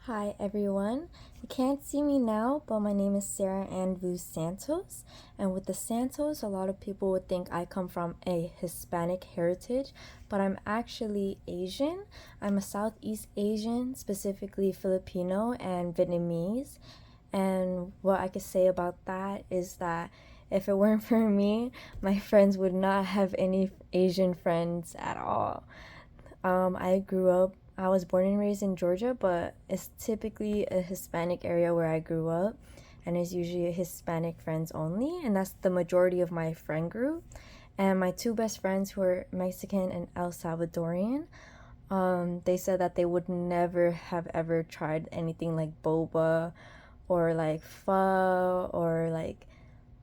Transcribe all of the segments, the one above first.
Hi everyone. You can't see me now, but my name is Sarah Ann Vu Santos. And with the Santos, a lot of people would think I come from a Hispanic heritage, but I'm actually Asian. I'm a Southeast Asian, specifically Filipino and Vietnamese. And what I could say about that is that if it weren't for me, my friends would not have any Asian friends at all. I was born and raised in Georgia, but it's typically a Hispanic area where I grew up, and it's usually Hispanic friends only, and that's the majority of my friend group. And my two best friends, who are Mexican and El Salvadorian, they said that they would never have ever tried anything like boba or like pho or like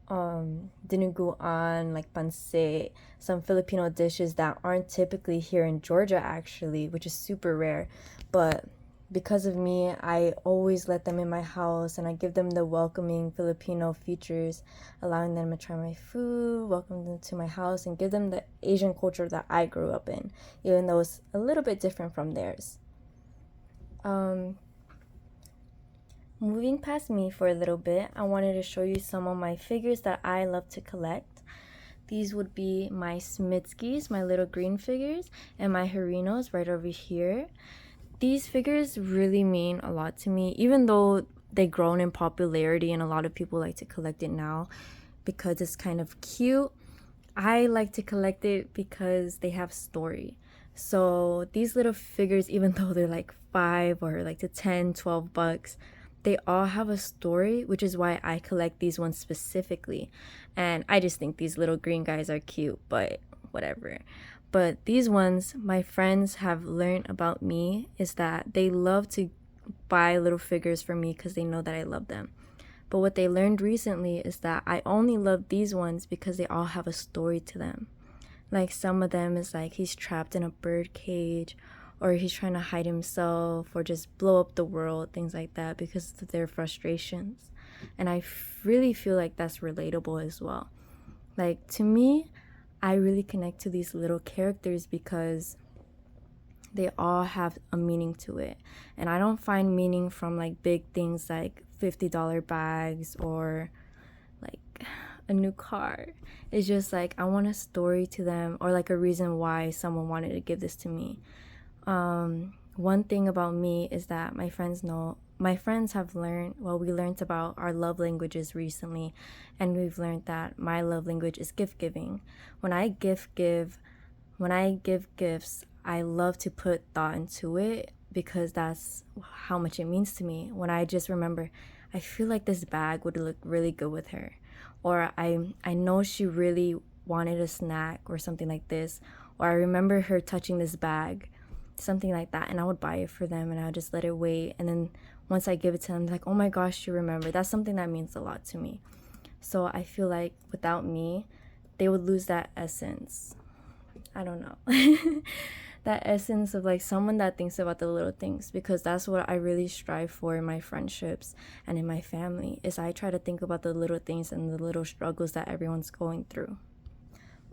dinuguan, like pancit, some Filipino dishes that aren't typically here in Georgia actually, which is super rare. But because of me, I always let them in my house and I give them the welcoming Filipino features, allowing them to try my food, welcome them to my house, and give them the Asian culture that I grew up in, even though it's a little bit different from theirs. Um, Moving past me for a little bit, I wanted to show you some of my figures that I love to collect. These would be my Smithskis, my little green figures, and my Hironos right over here. These figures really mean a lot to me, even though they've grown in popularity and a lot of people like to collect it now because it's kind of cute. I like to collect it because they have story. So these little figures, even though they're like 5 or like to 10, 12 bucks, they all have a story, which is why I collect these ones specifically. And I just think these little green guys are cute, but whatever. But these ones, my friends have learned about me is that they love to buy little figures for me because they know that I love them. But what they learned recently is that I only love these ones because they all have a story to them. Like some of them is like he's trapped in a bird cage, or he's trying to hide himself, or just blow up the world, things like that because of their frustrations. And I really feel like that's relatable as well. Like to me, I really connect to these little characters because they all have a meaning to it. And I don't find meaning from like big things like $50 bags or like a new car. It's just like I want a story to them or like a reason why someone wanted to give this to me. One thing about me is that my friends have learned, well, we learned about our love languages recently, and we've learned that my love language is gift giving. When I when I give gifts, I love to put thought into it because that's how much it means to me. When I just remember, I feel like this bag would look really good with her, or I know she really wanted a snack or something like this, or I remember her touching this bag, something like that, and I would buy it for them and I would just let it wait. And then once I give it to them, they're like, oh my gosh, you remember. That's something that means a lot to me. So I feel like without me, they would lose that essence. I don't know. That essence of like someone that thinks about the little things, because that's what I really strive for in my friendships and in my family is I try to think about the little things and the little struggles that everyone's going through.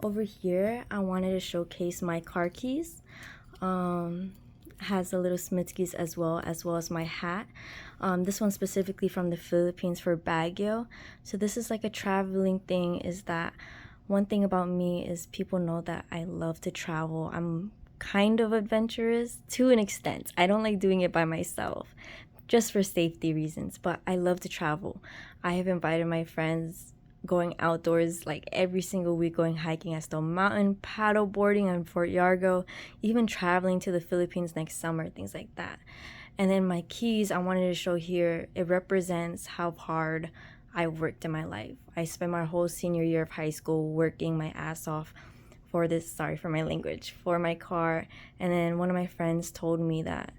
Over here, I wanted to showcase my car keys. Has the little Smithskis as well as my hat. This one specifically from the Philippines for Baguio. So this is like a traveling thing, is that one thing about me is people know that I love to travel. I'm kind of adventurous to an extent. I don't like doing it by myself just for safety reasons, but I love to travel. I have invited my friends going outdoors like every single week, going hiking at Stone Mountain, paddle boarding on Fort Yargo, even traveling to the Philippines next summer, things like that. And then my keys, I wanted to show here, it represents how hard I worked in my life. I spent my whole senior year of high school working my ass off for this, sorry for my language, for my car. And then one of my friends told me that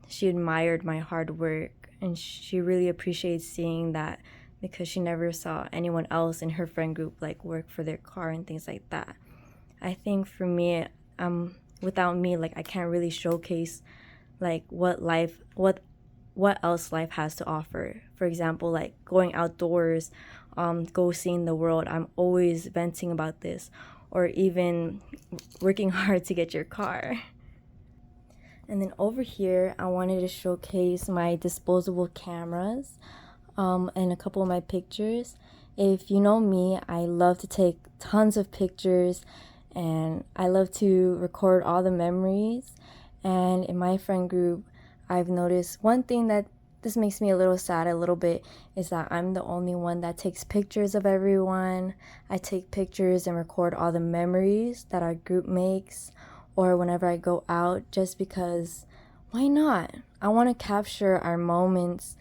she admired my hard work and she really appreciates seeing that because she never saw anyone else in her friend group like work for their car and things like that. I think for me, without me, like I can't really showcase like what else life has to offer. For example, like going outdoors, go seeing the world. I'm always venting about this, or even working hard to get your car. And then over here, I wanted to showcase my disposable cameras and a couple of my pictures. If you know me, I love to take tons of pictures and I love to record all the memories. And in my friend group, I've noticed one thing that this makes me a little sad a little bit is that I'm the only one that takes pictures of everyone. I take pictures and record all the memories that our group makes, or whenever I go out, just because why not? I want to capture our moments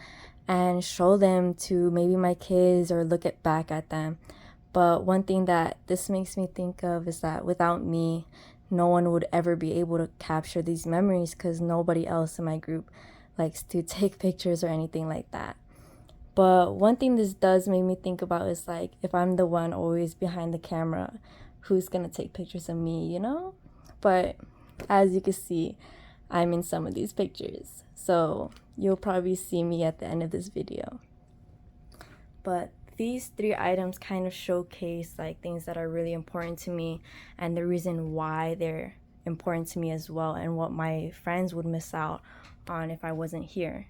and show them to maybe my kids or look back at them. But one thing that this makes me think of is that without me, no one would ever be able to capture these memories because nobody else in my group likes to take pictures or anything like that. But one thing this does make me think about is like, if I'm the one always behind the camera, who's gonna take pictures of me, you know? But as you can see, I'm in some of these pictures, so you'll probably see me at the end of this video. But these 3 items kind of showcase like things that are really important to me and the reason why they're important to me as well, and what my friends would miss out on if I wasn't here.